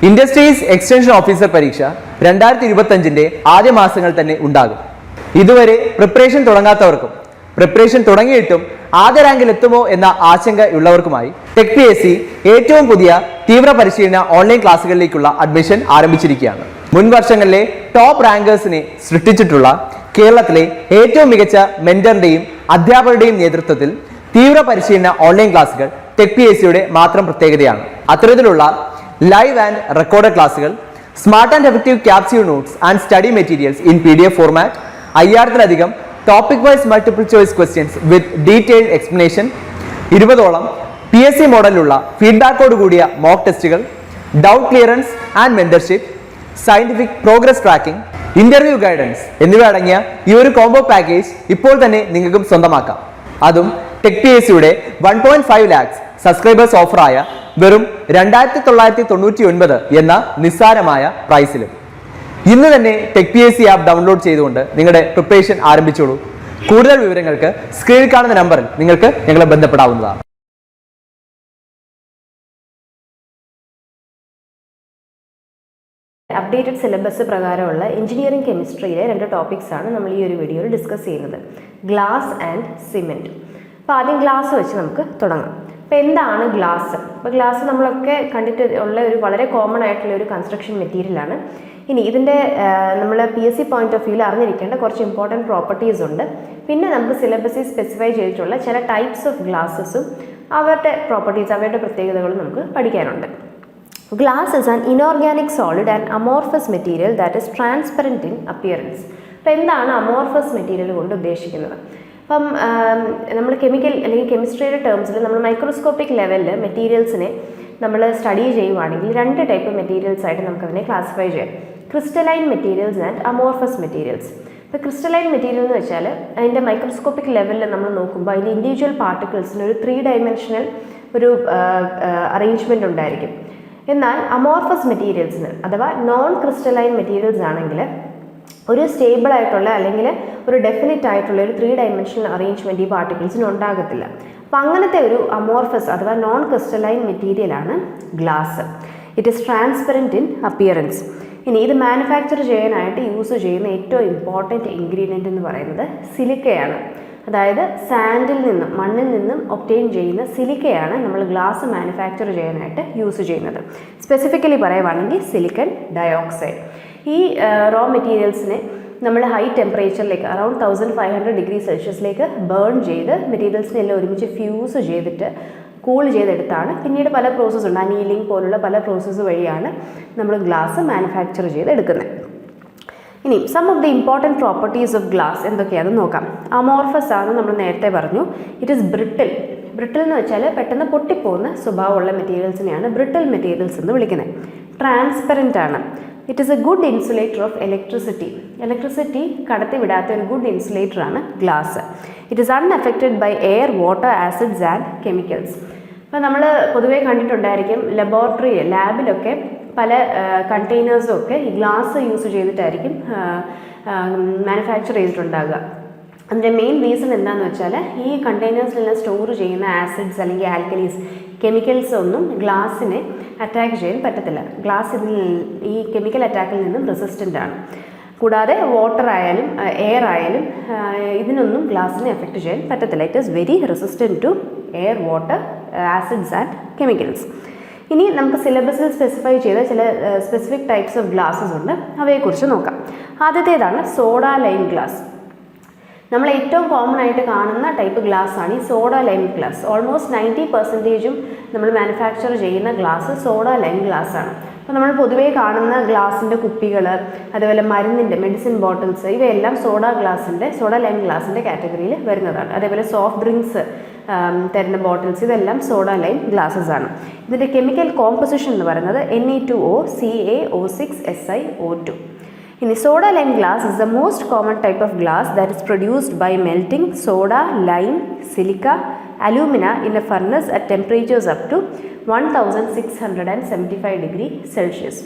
Industries extension officer പരീക്ഷ 2025 ആദ്യ മാസങ്ങളിൽ തന്നെ ഉണ്ടാകും. ഇതുവരെ പ്രിപ്പറേഷൻ തുടങ്ങാത്തവർക്കും പ്രിപ്പറേഷൻ തുടങ്ങിയിട്ടും ആദ്യ റാങ്കിൽ എത്തുമോ എന്ന ആശങ്കയുള്ളവർക്കുമായി ടെക് PSC ഏറ്റവും പുതിയ തീവ്ര പരിശീലന ഓൺലൈൻ ക്ലാസ്സുകളിലേക്കുള്ള അഡ്മിഷൻ ആരംഭിച്ചിരിക്കുകയാണ്. മുൻ വർഷങ്ങളിലെ ടോപ്പ് റാങ്കേഴ്സിനെ സൃഷ്ടിച്ചിട്ടുള്ള കേരളത്തിലെ ഏറ്റവും മികച്ച മെന്ററിന്റെയും അധ്യാപകരുടെയും നേതൃത്വത്തിൽ തീവ്ര പരിശീലന ഓൺലൈൻ ക്ലാസ്സുകൾ ടെക് PSCയുടെ മാത്രം പ്രത്യേകതയാണ്. അത്തരത്തിലുള്ള ലൈവ് ആൻഡ് റെക്കോർഡഡ് ക്ലാസ്സുകൾ, smart and effective capsule notes and study materials in PDF format, 5000-ലധികം topic wise multiple choice questions with detailed explanation, 20ഓളം PSC മോഡലിലുള്ള ഫീഡ്ബാക്കോട് കൂടിയ മോക്ക് ടെസ്റ്റുകൾ, doubt clearance and mentorship, scientific progress tracking, interview guidance എന്നിവ അടങ്ങിയ ഈ ഒരു കോംബോ പാക്കേജ് ഇപ്പോൾ തന്നെ നിങ്ങൾക്കും സ്വന്തമാക്കാം. അതും ടെക് PSCയുടെ 1.5 lakhs സബ്സ്ക്രൈബേഴ്സ് ഓഫറായ വെറും 2999 എന്ന നിസ്സാരമായ പ്രൈസിലും. ഇന്ന് തന്നെ ടെക് PSC ആപ്പ് ഡൗൺലോഡ് ചെയ്തുകൊണ്ട് നിങ്ങളുടെ പ്രിപ്പറേഷൻ ആരംഭിച്ചോളൂ. കൂടുതൽ വിവരങ്ങൾക്ക് സ്ക്രീനിൽ കാണുന്ന നമ്പറിൽ നിങ്ങൾക്ക് ഞങ്ങളെ ബന്ധപ്പെടാവുന്നതാണ്. അപ്ഡേറ്റഡ് സിലബസ് പ്രകാരമുള്ള എഞ്ചിനീയറിംഗ് കെമിസ്ട്രിയിലെ 2 ടോപ്പിക്സാണ് നമ്മൾ ഈ ഒരു വീഡിയോയിൽ ഡിസ്കസ് ചെയ്യുന്നത്, ഗ്ലാസ് ആൻഡ് സിമെൻറ്റ്. അപ്പോൾ ആദ്യം ഗ്ലാസ് വെച്ച് നമുക്ക് തുടങ്ങാം. അപ്പോൾ എന്താണ് ഗ്ലാസ്? അപ്പോൾ ഗ്ലാസ് നമ്മളൊക്കെ കണ്ടിട്ട് ഉള്ള ഒരു വളരെ കോമൺ ആയിട്ടുള്ള ഒരു കൺസ്ട്രക്ഷൻ മെറ്റീരിയലാണ്. ഇനി ഇതിൻ്റെ നമ്മൾ PSC പോയിന്റ് ഓഫ് വ്യൂവിൽ അറിഞ്ഞിരിക്കേണ്ട കുറച്ച് ഇമ്പോർട്ടൻറ്റ് പ്രോപ്പർട്ടീസ് ഉണ്ട്. പിന്നെ നമുക്ക് സിലബസിൽ സ്പെസിഫൈ ചെയ്തിട്ടുള്ള ചില ടൈപ്സ് ഓഫ് ഗ്ലാസസും അവരുടെ പ്രോപ്പർട്ടീസ്, അവരുടെ പ്രത്യേകതകളും നമുക്ക് പഠിക്കാനുണ്ട്. Glass is an inorganic solid and amorphous material that is transparent in appearance. അപ്പോൾ എന്താണ് അമോർഫസ് മെറ്റീരിയൽ കൊണ്ട് ഉദ്ദേശിക്കുന്നത്? അപ്പം നമ്മൾ കെമിക്കൽ അല്ലെങ്കിൽ കെമിസ്ട്രിയുടെ ടേംസിൽ നമ്മൾ മൈക്രോസ്കോപ്പിക് ലെവലിൽ മെറ്റീരിയൽസിനെ നമ്മൾ സ്റ്റഡി ചെയ്യുവാണെങ്കിൽ 2 ടൈപ്പ് മെറ്റീരിയൽസ് ആയിട്ട് നമുക്കതിനെ ക്ലാസിഫൈ ചെയ്യാം, crystalline materials and amorphous materials. ഇപ്പോൾ ക്രിസ്റ്റലൈൻ മെറ്റീരിയൽ എന്ന് വെച്ചാൽ അതിൻ്റെ മൈക്രോസ്കോപ്പിക് ലെവലിൽ നമ്മൾ നോക്കുമ്പോൾ അതിൻ്റെ ഇൻഡിവിജ്വൽ പാർട്ടിക്കിൾസിന് ഒരു 3 dimensional ഒരു അറേഞ്ച്മെൻറ്റ് ഉണ്ടായിരിക്കും. എന്നാൽ അമോർഫസ് മെറ്റീരിയൽസിന് അഥവാ നോൺ ക്രിസ്റ്റലൈൻ മെറ്റീരിയൽസ് ആണെങ്കിൽ ഒരു സ്റ്റേബിൾ ആയിട്ടുള്ള അല്ലെങ്കിൽ ഒരു ഡെഫിനിറ്റ് ആയിട്ടുള്ള ഒരു 3 dimensional അറേഞ്ച്മെൻറ്റ് ഈ പാർട്ടിക്കിൾസിന് ഉണ്ടാകത്തില്ല. അപ്പോൾ അങ്ങനത്തെ ഒരു അമോർഫസ് അഥവാ നോൺ ക്രിസ്റ്റലൈൻ മെറ്റീരിയലാണ് glass. It is transparent in appearance. ഇനി ഇത് മാനുഫാക്ചർ ചെയ്യാനായിട്ട് യൂസ് ചെയ്യുന്ന ഏറ്റവും ഇമ്പോർട്ടൻറ്റ് ഇൻഗ്രീഡിയൻ്റ് എന്ന് പറയുന്നത് സിലിക്കയാണ്. അതായത് സാൻഡിൽ നിന്നും മണ്ണിൽ നിന്നും ഒബ്റ്റെയിൻ ചെയ്യുന്ന സിലിക്കയാണ് നമ്മൾ ഗ്ലാസ് മാനുഫാക്ചർ ചെയ്യാനായിട്ട് യൂസ് ചെയ്യുന്നത്. സ്പെസിഫിക്കലി പറയുവാണെങ്കിൽ സിലിക്കൺ ഡയോക്സൈഡ്. ഈ റോ മെറ്റീരിയൽസിനെ നമ്മൾ ഹൈ ടെമ്പറേച്ചറിലേക്ക് അറൗണ്ട് 1500 degree Celsiusലേക്ക് ബേൺ ചെയ്ത് മെറ്റീരിയൽസിനെ എല്ലാം ഒരുമിച്ച് ഫ്യൂസ് ചെയ്തിട്ട് കൂൾ ചെയ്തെടുത്താണ് പിന്നീട് പല പ്രോസസ്സ് ഉണ്ട്, അനീലിംഗ് പോലുള്ള പല പ്രോസസ്സ് വഴിയാണ് നമ്മൾ ഗ്ലാസ് മാനുഫാക്ചർ ചെയ്തെടുക്കുന്നത്. ഇനി some of the important properties of glass എന്തൊക്കെയാണെന്ന് നോക്കാം. അമോർഫസ് ആണ് നമ്മൾ നേരത്തെ പറഞ്ഞു. It is brittle. ബ്രിട്ടിൽ എന്ന് വെച്ചാൽ പെട്ടെന്ന് പൊട്ടിപ്പോകുന്ന സ്വഭാവമുള്ള മെറ്റീരിയൽസിനെയാണ് ബ്രിട്ടിൽ മെറ്റീരിയൽസ് എന്ന് വിളിക്കുന്നത്. ട്രാൻസ്പെറൻ്റ് ആണ്. It is a good insulator of electricity. Electricity കടത്തി വിടാത്ത ഒരു ഗുഡ് ഇൻസുലേറ്ററാണ് glass. It is unaffected by air, water, acids and chemicals. അപ്പോൾ നമ്മൾ പൊതുവേ കണ്ടിട്ടുണ്ടായിരിക്കും ലബോറട്ടറിയിൽ, ലാബിലൊക്കെ പല കണ്ടെയ്നേഴ്സും ഒക്കെ ഈ ഗ്ലാസ് യൂസ് ചെയ്തിട്ടായിരിക്കും മാനുഫാക്ചർ ചെയ്തിട്ടുണ്ടാകുക. അതിൻ്റെ മെയിൻ റീസൺ എന്താണെന്ന് വെച്ചാൽ ഈ കണ്ടെയ്നേഴ്സിലെല്ലാം സ്റ്റോർ ചെയ്യുന്ന ആസിഡ്സ് അല്ലെങ്കിൽ ആൽക്കലീസ്, കെമിക്കൽസ് ഒന്നും ഗ്ലാസിനെ അറ്റാക്ക് ചെയ്യാൻ പറ്റത്തില്ല. ഗ്ലാസ് ഈ കെമിക്കൽ അറ്റാക്കിൽ നിന്നും റെസിസ്റ്റൻ്റ് ആണ്. കൂടാതെ വാട്ടർ ആയാലും എയർ ആയാലും ഇതിനൊന്നും ഗ്ലാസിനെ എഫക്റ്റ് ചെയ്യാൻ പറ്റത്തില്ല. It is very resistant to air, water, acids and chemicals. ഇനി നമുക്ക് സിലബസിൽ സ്പെസിഫൈ ചെയ്ത ചില സ്പെസിഫിക് ടൈപ്സ് ഓഫ് ഗ്ലാസ്സസ് ഉണ്ട്, അവയെക്കുറിച്ച് നോക്കാം. ആദ്യത്തേതാണ് സോഡ ലൈം ഗ്ലാസ്. നമ്മൾ ഏറ്റവും കോമൺ ആയിട്ട് കാണുന്ന ടൈപ്പ് ഗ്ലാസ് ആണ് ഈ സോഡ ലൈം ഗ്ലാസ്. ഓൾമോസ്റ്റ് 90% നമ്മൾ മാനുഫാക്ചർ ചെയ്യുന്ന ഗ്ലാസ് സോഡ ലൈം ഗ്ലാസ് ആണ്. അപ്പോൾ നമ്മൾ പൊതുവേ കാണുന്ന ഗ്ലാസിൻ്റെ കുപ്പികൾ, അതുപോലെ മരുന്നിൻ്റെ മെഡിസിൻ ബോട്ടിൽസ്, ഇവയെല്ലാം സോഡ ലൈം ഗ്ലാസിൻ്റെ കാറ്റഗറിയിൽ വരുന്നതാണ്. അതേപോലെ സോഫ്റ്റ് ഡ്രിങ്ക്സ് തരുന്ന ബോട്ടിൽസ്, ഇതെല്ലാം സോഡ ലൈം ഗ്ലാസ്സസ് ആണ്. ഇതിൻ്റെ കെമിക്കൽ കോമ്പോസിഷൻ എന്ന് പറയുന്നത് Ne2O CaO6SiO2. ഇനി soda lime glass is the most common type of glass that is produced by melting soda, lime, silica, alumina in a furnace at temperatures up to 1675 degree Celsius.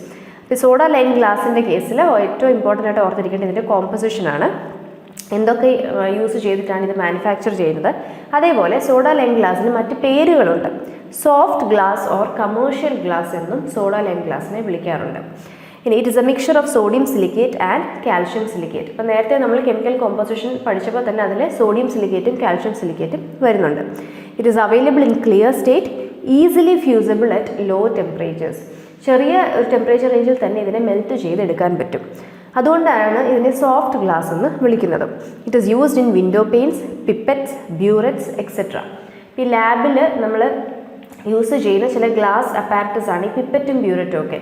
ഇപ്പോൾ soda lime ഗ്ലാസിൻ്റെ കേസിൽ ഏറ്റവും important ആയിട്ട് ഓർത്തിരിക്കേണ്ടത് ഇതിൻ്റെ കോമ്പോസിഷനാണ്. എന്തൊക്കെ use ചെയ്തിട്ടാണ് ഇത് manufacture ചെയ്യുന്നത്. അതേപോലെ സോഡ ലൈം ഗ്ലാസിന് മറ്റ് പേരുകളുണ്ട്. Soft glass or commercial glass എന്നും സോഡ ലൈം ഗ്ലാസിനെ വിളിക്കാറുണ്ട്. ഇനി it is A mixture of sodium silicate and calcium silicate. അപ്പോൾ നേരത്തെ നമ്മൾ കെമിക്കൽ കോമ്പോസിഷൻ പഠിച്ചപ്പോൾ തന്നെ അതിൽ സോഡിയം സിലിക്കേറ്റും കാൽഷ്യം സിലിക്കേറ്റും വരുന്നുണ്ട്. It is available in clear state, easily fusible at low temperatures. ചെറിയ ഒരു ടെമ്പറേച്ചർ റേഞ്ചിൽ തന്നെ ഇതിനെ മെൽറ്റ് ചെയ്തെടുക്കാൻ പറ്റും. അതുകൊണ്ടാണ് ഇതിനെ സോഫ്റ്റ് ഗ്ലാസ് എന്ന് വിളിക്കുന്നത്. It is used in window panes, pipettes, burettes etcetera. ഈ ലാബിൽ നമ്മൾ യൂസ് ചെയ്യുന്ന ചില ഗ്ലാസ് അപ്പാരറ്റസ് ആണ് ഈ പിപ്പറ്റും ബ്യൂററ്റും ഒക്കെ.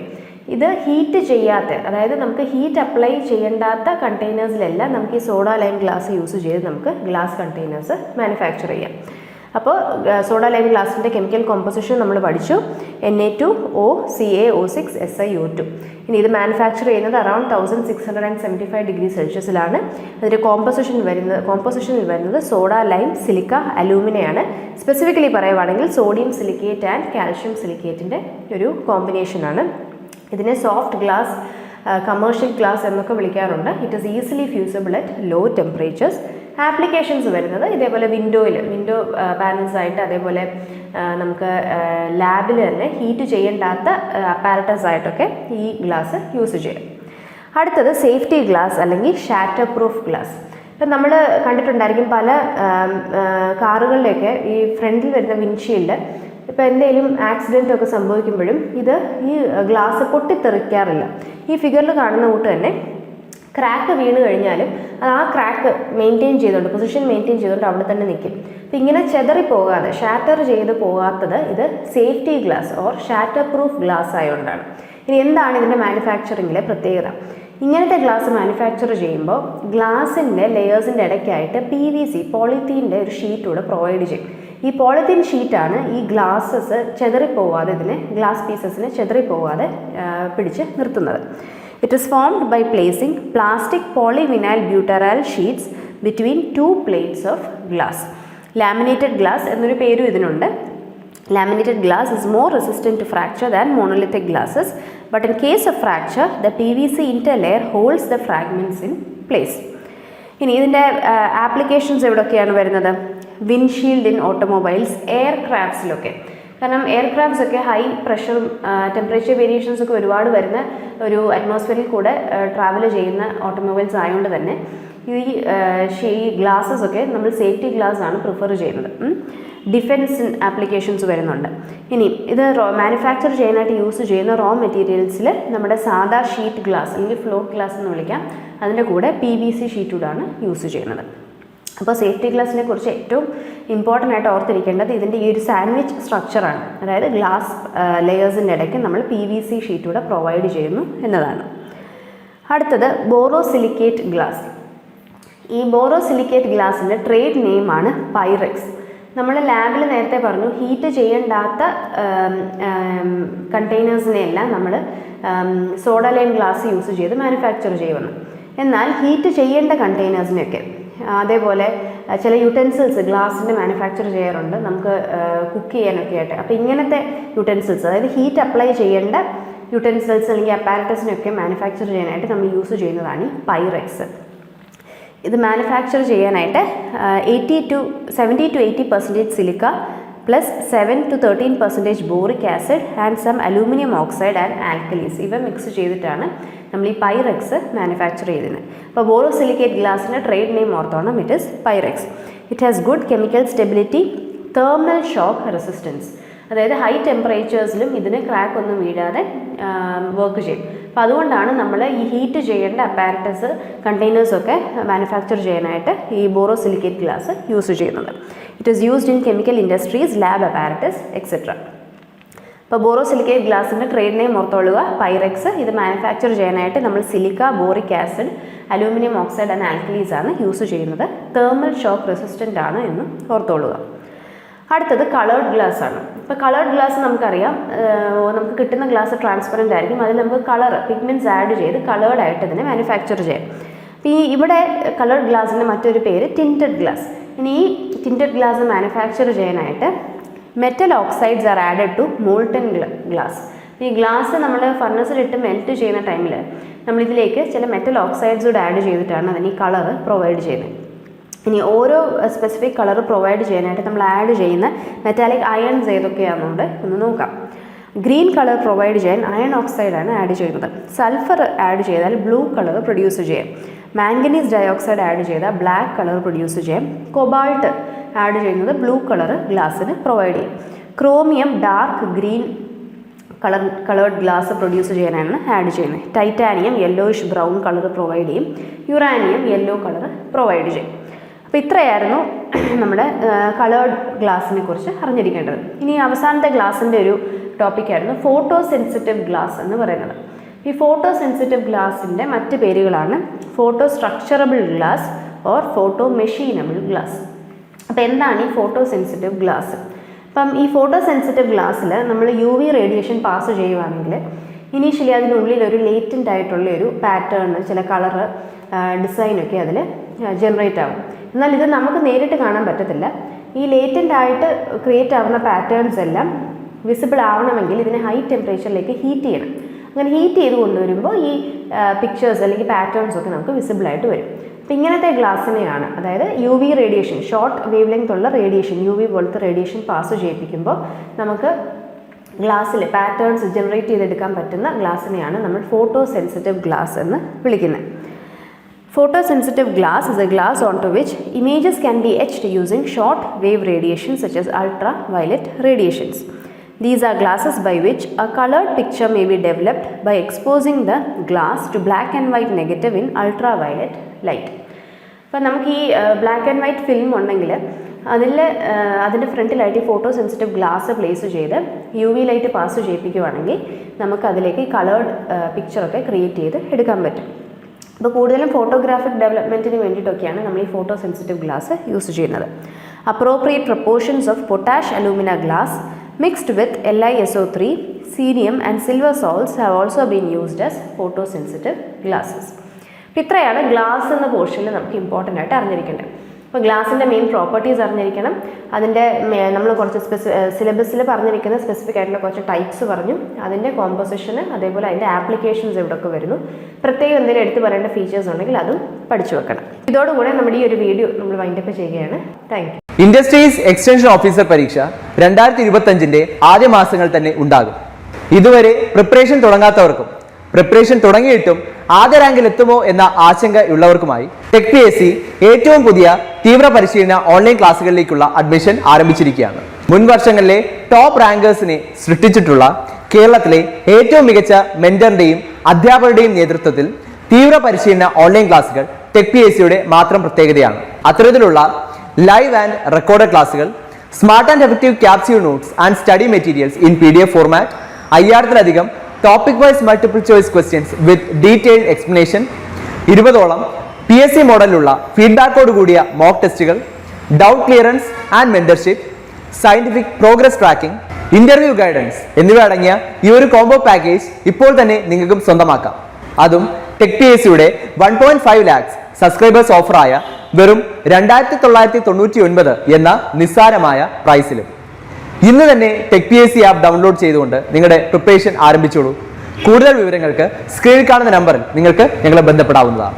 ഇത് ഹീറ്റ് ചെയ്യാത്ത, അതായത് നമുക്ക് ഹീറ്റ് അപ്ലൈ ചെയ്യേണ്ടാത്ത കണ്ടെയ്നേഴ്സിലെല്ലാം നമുക്ക് ഈ സോഡ ലൈം ഗ്ലാസ് യൂസ് ചെയ്ത് നമുക്ക് ഗ്ലാസ് കണ്ടെയ്നേഴ്സ് മാനുഫാക്ചർ ചെയ്യാം. അപ്പോൾ സോഡ ലൈം ഗ്ലാസിൻ്റെ കെമിക്കൽ കോമ്പോസിഷൻ നമ്മൾ പഠിച്ചു. Na2O Ca O6 SiO2. ഇനി ഇത് മാനുഫാക്ചർ ചെയ്യുന്നത് അറൌണ്ട് 1675 ഡിഗ്രി സെൽഷ്യസിലാണ്. അതിൻ്റെ കോമ്പോസിഷനിൽ വരുന്നത് സോഡ ലൈം, സിലിക്ക, അലൂമിനയാണ്. സ്പെസിഫിക്കലി പറയുവാണെങ്കിൽ സോഡിയം സിലിക്കേറ്റ് ആൻഡ് കാൽഷ്യം സിലിക്കേറ്റിൻ്റെ ഒരു കോമ്പിനേഷനാണ്. ഇതിനെ സോഫ്റ്റ് ഗ്ലാസ്, കമേഴ്ഷ്യൽ ഗ്ലാസ് എന്നൊക്കെ വിളിക്കാറുണ്ട്. It is easily fusible at low temperatures. Applications വരുന്നത് ഇതേപോലെ വിൻഡോ പാനൽസ് ആയിട്ട്, അതേപോലെ നമുക്ക് ലാബിൽ തന്നെ ഹീറ്റ് ചെയ്യേണ്ടാത്ത അപ്പാരറ്റസ് ആയിട്ടൊക്കെ ഈ ഗ്ലാസ് യൂസ് ചെയ്യും. അടുത്തത് സേഫ്റ്റി ഗ്ലാസ് അല്ലെങ്കിൽ ഷാറ്റർ പ്രൂഫ് ഗ്ലാസ്. ഇപ്പം നമ്മൾ കണ്ടിട്ടുണ്ടായിരിക്കും പല കാറുകളിലൊക്കെ ഈ ഫ്രണ്ടിൽ വരുന്ന വിൻഷീൽഡ് ഇപ്പോൾ എന്തെങ്കിലും ആക്സിഡൻ്റ് ഒക്കെ സംഭവിക്കുമ്പോഴും ഈ ഗ്ലാസ് പൊട്ടിത്തെറിക്കാറില്ല. ഈ ഫിഗറിൽ കാണുന്ന കൂട്ട് തന്നെ ക്രാക്ക് വീണ് കഴിഞ്ഞാലും ആ ക്രാക്ക് മെയിൻറ്റെയിൻ ചെയ്തുകൊണ്ട്, പൊസിഷൻ മെയിൻറ്റെയിൻ ചെയ്തുകൊണ്ട് അവിടെ തന്നെ നിൽക്കും. അപ്പോൾ ഇങ്ങനെ ചെതറിപ്പോകാതെ, ഷാറ്റർ ചെയ്ത് പോകാത്തത് ഇത് safety glass or shatter proof glass ആയതുകൊണ്ടാണ്. ഇനി എന്താണ് ഇതിൻ്റെ മാനുഫാക്ചറിങ്ങിലെ പ്രത്യേകത? ഇങ്ങനത്തെ ഗ്ലാസ് മാനുഫാക്ചർ ചെയ്യുമ്പോൾ ഗ്ലാസിൻ്റെ ലെയേഴ്സിൻ്റെ ഇടയ്ക്കായിട്ട് PVC പോളിത്തീൻ്റെ ഒരു ഷീറ്റ് കൂടെ പ്രൊവൈഡ് ചെയ്യും. ഈ പോളിത്തീൻ ഷീറ്റാണ് ഈ ഗ്ലാസസ് ചെതറിപ്പോവാതെ, ഗ്ലാസ് പീസസിനെ ചെതറിപ്പോവാതെ പിടിച്ച് നിർത്തുന്നത്. It is formed by placing plastic polyvinyl butyryl sheets between two plates of glass. Laminated glass എന്നൊരു പേരും ഇതിനുണ്ട്. Laminated glass is more resistant to fracture than monolithic glasses, but in case of fracture, the PVC interlayer holds the fragments in place. ഇനി ഇതിൻ്റെ applications എവിടെയൊക്കെയാണ് വരുന്നത്? Windshield in automobiles, എയർക്രാഫ്റ്റ്സിലൊക്കെ. കാരണം aircrafts ഒക്കെ ഹൈ പ്രഷറും ടെമ്പറേച്ചർ വേരിയേഷൻസ് ഒക്കെ ഒരുപാട് വരുന്ന ഒരു അറ്റ്മോസ്ഫിയറിൽ കൂടെ ട്രാവൽ ചെയ്യുന്ന ഓട്ടോമൊബൈൽസ് ആയതുകൊണ്ട് തന്നെ ഈ ഗ്ലാസസ് ഒക്കെ നമ്മൾ സേഫ്റ്റി ഗ്ലാസ് ആണ് പ്രിഫർ ചെയ്യുന്നത്. ഡിഫെൻസ് ആപ്ലിക്കേഷൻസ് വരുന്നുണ്ട്. ഇനി ഇത് മാനുഫാക്ചർ ചെയ്യാനായിട്ട് യൂസ് ചെയ്യുന്ന റോ മെറ്റീരിയൽസിൽ നമ്മുടെ സാധാ ഷീറ്റ് ഗ്ലാസ് അല്ലെങ്കിൽ ഫ്ലോട്ട് ഗ്ലാസ് എന്ന് വിളിക്കാം, അതിൻ്റെ കൂടെ PVC ഷീറ്റൂടാണ് യൂസ് ചെയ്യുന്നത്. അപ്പോൾ സേഫ്റ്റി ഗ്ലാസിനെ കുറിച്ച് ഏറ്റവും ഇമ്പോർട്ടൻ്റ് ആയിട്ട് ഓർത്തിരിക്കേണ്ടത് ഇതിൻ്റെ ഈ ഒരു സാൻഡ്വിച്ച് സ്ട്രക്ചറാണ്. അതായത് ഗ്ലാസ് ലെയേഴ്സിൻ്റെ ഇടയ്ക്ക് നമ്മൾ PVC ഷീറ്റൂടെ പ്രൊവൈഡ് ചെയ്യുന്നു എന്നതാണ്. അടുത്തത് ബോറോസിലിക്കേറ്റ് ഗ്ലാസ്. ഈ ബോറോസിലിക്കേറ്റ് ഗ്ലാസിൻ്റെ ട്രേഡ് നെയിമാണ് പൈറെക്സ്. നമ്മൾ ലാബിൽ നേരത്തെ പറഞ്ഞു ഹീറ്റ് ചെയ്യേണ്ടാത്ത കണ്ടെയ്നേഴ്സിനെയെല്ലാം നമ്മൾ സോഡ ലൈം ഗ്ലാസ് യൂസ് ചെയ്ത് മാനുഫാക്ചർ ചെയ്യുമെന്ന്. എന്നാൽ ഹീറ്റ് ചെയ്യേണ്ട കണ്ടെയ്നേഴ്സിനെയൊക്കെ, അതേപോലെ ചില യുടെൻസിൽസ് ഗ്ലാസിൻ്റെ മാനുഫാക്ചർ ചെയ്യാറുണ്ട് നമുക്ക് കുക്ക് ചെയ്യാനൊക്കെ ആയിട്ട്. അപ്പോൾ ഇങ്ങനത്തെ യുടെൻസിൽസ്, അതായത് ഹീറ്റ് അപ്ലൈ ചെയ്യേണ്ട യുടെൻസിൽസ് അല്ലെങ്കിൽ അപ്പാരറ്റസിനൊക്കെ മാനുഫാക്ചർ ചെയ്യാനായിട്ട് നമ്മൾ യൂസ് ചെയ്യുന്നതാണ് ഈ പൈറെക്സ്. ഇത് മാനുഫാക്ചർ ചെയ്യാനായിട്ട് 70 to 80% silica plus 7 to 13% boric acid and some aluminium oxide and alkalis ഇവ മിക്സ് ചെയ്തിട്ടാണ് നമ്മൾ ഈ പൈറെക്സ് മാനുഫാക്ചർ ചെയ്തത്. അപ്പോൾ ബോറോസിലിക്കേറ്റ് ഗ്ലാസിൻ്റെ ട്രേഡ് നെയിം ഓർത്തോണം, it is Pyrex. It has good chemical stability, thermal shock resistance. അതായത് ഹൈ ടെമ്പറേച്ചേഴ്സിലും ഇതിന് ക്രാക്ക് ഒന്നും വീഴാതെ വർക്ക് ചെയ്യും. അപ്പോൾ അതുകൊണ്ടാണ് നമ്മൾ ഈ ഹീറ്റ് ചെയ്യേണ്ട അപ്പാരറ്റസ് കണ്ടെയ്നേഴ്സൊക്കെ മാനുഫാക്ചർ ചെയ്യാനായിട്ട് ഈ ബോറോസിലിക്കേറ്റ് ഗ്ലാസ് യൂസ് ചെയ്യുന്നത്. It is used in chemical industries, lab apparatus etcetera. അപ്പോൾ ബോറോസിലിക്കേറ്റ് ഗ്ലാസിൻ്റെ ട്രേഡ് നെയിം ഓർത്തോളുക, പൈറെക്സ്. ഇത് മാനുഫാക്ചർ ചെയ്യാനായിട്ട് നമ്മൾ silica, boric acid, aluminium oxide and alkalis ആണ് യൂസ് ചെയ്യുന്നത്. തേർമൽ ഷോക്ക് റെസിസ്റ്റൻ്റ് ആണ് എന്ന് ഓർത്തോളുക. അടുത്തത് കളേർഡ് ഗ്ലാസ് ആണ്. ഇപ്പോൾ കളേർഡ് ഗ്ലാസ് നമുക്കറിയാം, നമുക്ക് കിട്ടുന്ന ഗ്ലാസ് ട്രാൻസ്പെറൻ്റ് ആയിരിക്കും, അതിൽ നമുക്ക് കളർ പിഗ്മെൻറ്റ്സ് ആഡ് ചെയ്ത് കളേർഡ് ആയിട്ട് ഇതിനെ മാനുഫാക്ചർ ചെയ്യാം. അപ്പോൾ ഇവിടെ കളേർഡ് ഗ്ലാസിൻ്റെ മറ്റൊരു പേര് ടിൻറ്റഡ് ഗ്ലാസ്. ഇനി ഈ ടിൻറ്റഡ് ഗ്ലാസ് മാനുഫാക്ചർ ചെയ്യാനായിട്ട് metal oxides are added to molten glass. ഈ ഗ്ലാസ് നമ്മൾ ഫർണസിലിട്ട് മെൽറ്റ് ചെയ്യുന്ന ടൈമിൽ നമ്മളിതിലേക്ക് ചില മെറ്റൽ ഓക്സൈഡ്സ് കൂടെ ആഡ് ചെയ്തിട്ടാണ് അതിന് ഈ കളർ പ്രൊവൈഡ് ചെയ്യുന്നത്. ഇനി ഓരോ സ്പെസിഫിക് കളർ പ്രൊവൈഡ് ചെയ്യാനായിട്ട് നമ്മൾ ആഡ് ചെയ്യുന്ന മെറ്റാലിക് അയൺസ് ഏതൊക്കെയാണെന്നുണ്ട് ഒന്ന് നോക്കാം. ഗ്രീൻ കളർ പ്രൊവൈഡ് ചെയ്യാൻ അയൺ ഓക്സൈഡാണ് ആഡ് ചെയ്യുന്നത്. സൾഫർ ആഡ് ചെയ്താൽ ബ്ലൂ കളർ പ്രൊഡ്യൂസ് ചെയ്യാം. മാംഗനീസ് ഡയോക്സൈഡ് ആഡ് ചെയ്താൽ ബ്ലാക്ക് കളർ പ്രൊഡ്യൂസ് ചെയ്യാം. കൊബാൾട്ട് ആഡ് ചെയ്യുന്നത് ബ്ലൂ കളർ ഗ്ലാസ്സിന് പ്രൊവൈഡ് ചെയ്യും. Chromium dark green coloured glass produce ചെയ്യാനാണ് ആഡ് ചെയ്യുന്നത്. Titanium yellowish brown colour provide ചെയ്യും. യുറാനിയം യെല്ലോ കളർ പ്രൊവൈഡ് ചെയ്യും. അപ്പോൾ ഇത്രയായിരുന്നു നമ്മുടെ കളേർഡ് ഗ്ലാസിനെ കുറിച്ച് അറിഞ്ഞിരിക്കേണ്ടത്. ഇനി അവസാനത്തെ ഗ്ലാസിൻ്റെ ഒരു ടോപ്പിക്കായിരുന്നു ഫോട്ടോ സെൻസിറ്റീവ് ഗ്ലാസ് എന്ന് പറയുന്നത്. ഈ ഫോട്ടോ സെൻസിറ്റീവ് ഗ്ലാസിൻ്റെ മറ്റ് പേരുകളാണ് photo structurable glass or photo machinable glass. അപ്പോൾ എന്താണ് ഈ ഫോട്ടോ സെൻസിറ്റീവ് ഗ്ലാസ്? അപ്പം ഈ ഫോട്ടോ സെൻസിറ്റീവ് ഗ്ലാസ്സിൽ നമ്മൾ UV റേഡിയേഷൻ പാസ് ചെയ്യുവാണെങ്കിൽ ഇനീഷ്യലി അതിനുള്ളിൽ ഒരു ലേറ്റൻ്റ് ആയിട്ടുള്ള ഒരു പാറ്റേൺ, ചില കളറ് ഡിസൈനൊക്കെ അതിൽ ജനറേറ്റ് ആവും. എന്നാൽ ഇത് നമുക്ക് നേരിട്ട് കാണാൻ പറ്റത്തില്ല. ഈ ലേറ്റൻ്റ് ആയിട്ട് ക്രിയേറ്റ് ആവുന്ന പാറ്റേൺസ് എല്ലാം വിസിബിൾ ആവണമെങ്കിൽ ഇതിനെ ഹൈ ടെമ്പറേച്ചറിലേക്ക് ഹീറ്റ് ചെയ്യണം. അങ്ങനെ ഹീറ്റ് ചെയ്ത് കൊണ്ടുവരുമ്പോൾ ഈ പിക്ചേഴ്സ് അല്ലെങ്കിൽ പാറ്റേൺസ് ഒക്കെ നമുക്ക് വിസിബിളായിട്ട് വരും. അപ്പം ഇങ്ങനത്തെ ഗ്ലാസ്സിനെയാണ്, അതായത് UV radiation, short wave length ഉള്ള റേഡിയേഷൻ, UV പോലത്തെ റേഡിയേഷൻ പാസ് ചെയ്യിപ്പിക്കുമ്പോൾ നമുക്ക് ഗ്ലാസ്സിൽ പാറ്റേൺസ് ജനറേറ്റ് ചെയ്തെടുക്കാൻ പറ്റുന്ന ഗ്ലാസ്സിനെയാണ് നമ്മൾ ഫോട്ടോ സെൻസിറ്റീവ് ഗ്ലാസ് എന്ന് വിളിക്കുന്നത്. Photosensitive glass is a glass onto which images can be etched using short wave radiation such as ultraviolet radiations. These are glasses by which a colored picture may be developed by exposing the glass to black and white negative in ultraviolet light. അപ്പോൾ നമുക്ക് ഈ black and white film ഉണ്ടെങ്കിൽ അതിൻ്റെ ഫ്രണ്ടിലായിട്ട് ഈ photo sensitive glass place ചെയ്ത് UV light pass ചെയ്യിപ്പിക്കുവാണെങ്കിൽ നമുക്ക് അതിലേക്ക് ഈ കളേർഡ് പിക്ചറൊക്കെ ക്രിയേറ്റ് ചെയ്ത് എടുക്കാൻ പറ്റും. അപ്പോൾ കൂടുതലും ഫോട്ടോഗ്രാഫിക് ഡെവലപ്മെൻറ്റിന് വേണ്ടിയിട്ടൊക്കെയാണ് നമ്മൾ ഈ ഫോട്ടോ സെൻസിറ്റീവ് ഗ്ലാസ് യൂസ് ചെയ്യുന്നത്. Appropriate proportions of potash alumina glass mixed with LiSO3, cerium and silver salts have also been used as photo sensitive glasses. അപ്പോൾ ഇത്രയാണ് ഗ്ലാസ് എന്ന പോർഷനിൽ നമുക്ക് ഇമ്പോർട്ടൻ്റ് ആയിട്ട് അറിഞ്ഞിരിക്കേണ്ടത്. അപ്പോൾ ഗ്ലാസിൻ്റെ മെയിൻ പ്രോപ്പർട്ടീസ് അറിഞ്ഞിരിക്കണം. അതിൻ്റെ നമ്മൾ കുറച്ച് സിലബസിൽ പറഞ്ഞിരിക്കുന്ന സ്പെസിഫിക് ആയിട്ടുള്ള കുറച്ച് ടൈപ്സ് പറഞ്ഞു, അതിൻ്റെ കോമ്പോസിഷന്, അതേപോലെ അതിൻ്റെ ആപ്ലിക്കേഷൻസ് എവിടെയൊക്കെ വരുന്നു, പ്രത്യേകം എന്തെങ്കിലും എടുത്ത് പറയേണ്ട ഫീച്ചേഴ്സ് ഉണ്ടെങ്കിൽ അതും പഠിച്ചു വെക്കണം. ഇതോടുകൂടെ നമ്മുടെ ഈ ഒരു വീഡിയോ നമ്മൾ വൈൻഡപ്പ് ചെയ്യുകയാണ്. Thank you. Industries extension officer പരീക്ഷ 2025 ആദ്യ മാസങ്ങൾ തന്നെ ഉണ്ടാകും. ഇതുവരെ പ്രിപ്പറേഷൻ തുടങ്ങാത്തവർക്കും പ്രിപ്പറേഷൻ തുടങ്ങിയിട്ടും ആദ്യ റാങ്കിൽ എത്തുമോ എന്ന ആശങ്കയുള്ളവർക്കുമായി ടെക് PSC ഏറ്റവും പുതിയ തീവ്ര പരിശീലന ഓൺലൈൻ ക്ലാസ്സുകളിലേക്കുള്ള അഡ്മിഷൻ ആരംഭിച്ചിരിക്കുകയാണ്. മുൻ വർഷങ്ങളിലെ ടോപ്പ് റാങ്കേഴ്സിനെ സൃഷ്ടിച്ചിട്ടുള്ള കേരളത്തിലെ ഏറ്റവും മികച്ച മെന്ററിന്റെയും അധ്യാപകരുടെയും നേതൃത്വത്തിൽ തീവ്ര പരിശീലന ഓൺലൈൻ ക്ലാസ്സുകൾ ടെക് PSCയുടെ മാത്രം പ്രത്യേകതയാണ്. അത്തരത്തിലുള്ള ലൈവ് ആൻഡ് റെക്കോർഡഡ് ക്ലാസ്സുകൾ, smart and effective capsule notes and study materials in PDF format, 5000-ലധികം topic wise multiple choice questions with detailed explanation, 20ഓളം PSC മോഡലിലുള്ള ഫീഡ്ബാക്കോട് കൂടിയ മോക്ക് ടെസ്റ്റുകൾ, doubt clearance and mentorship, scientific progress tracking, interview guidance എന്നിവ അടങ്ങിയ ഈ ഒരു കോംബോ പാക്കേജ് ഇപ്പോൾ തന്നെ നിങ്ങൾക്കും സ്വന്തമാക്കാം. അതും ടെക് PSCയുടെ 1.5 lakhs സബ്സ്ക്രൈബേഴ്സ് ഓഫറായ വെറും 2999 എന്ന നിസ്സാരമായ പ്രൈസിലും. ഇന്ന് തന്നെ ടെക് PSC ആപ്പ് ഡൗൺലോഡ് ചെയ്തുകൊണ്ട് നിങ്ങളുടെ പ്രിപ്പറേഷൻ ആരംഭിച്ചോളൂ. കൂടുതൽ വിവരങ്ങൾക്ക് സ്ക്രീനിൽ കാണുന്ന നമ്പറിൽ നിങ്ങൾക്ക് ഞങ്ങളെ ബന്ധപ്പെടാവുന്നതാണ്.